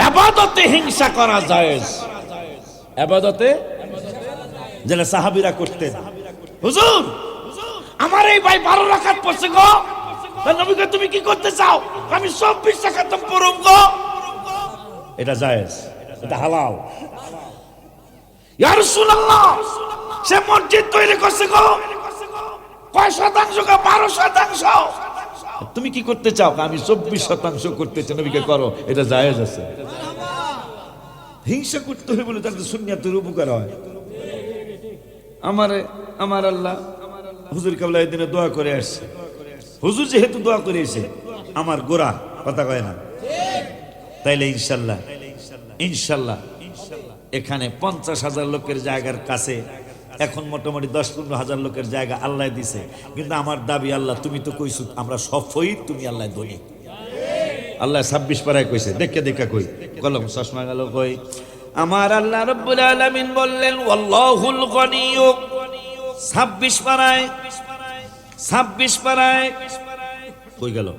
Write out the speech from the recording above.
ইবাদতে হিংসা করা জায়েজ। ইবাদতে যেটা সাহাবীরা করতেন, হুজুর আমার এই ভাই 12 রাকাত পড়ছে গো, তা নবীকে তুমি কি করতে চাও? আমি 24 রাকাত পড়ব গো। এটা জায়েজ, এটা হালাল। ইয়া রাসূলুল্লাহ সে মসজিদ তৈরি করছে গো, কয় শতাংশ গো? 12%। তুমি কি করতে চাও? আমি 24% করতে চাই। নবীকে করো, এটা জায়েজ আছে। হিংসা করতে হয় বলে তাদের সুন্নাতের উপকার হয়। আমার আল্লাহ হুজুর কাবলা এই দিনে দোয়া করে আসছে। হুজুর যেহেতু দোয়া করে এসে আমার গোরা কথা কয় না, তাইলে ইনশাল্লাহ ইনশাল্লাহ এখানে 50,000 লোকের জায়গার কাছে এখন মোটামুটি 10-15,000 লোকের জায়গা আল্লাহ দিছে। কিন্তু আমার দাবি, আল্লাহ তুমি তো কইছো আমরা সব ফয়িদ, তুমি আল্লাহ ধনী। আল্লাহ 26 পারায় কইছে, দেখে দেখে কই কলম চশমা গেল কই। আমার আল্লাহ রব্বুল আলামিন বললেন ওয়াল্লাহুল গনিয়্যু। 26 পারায় কই গেল?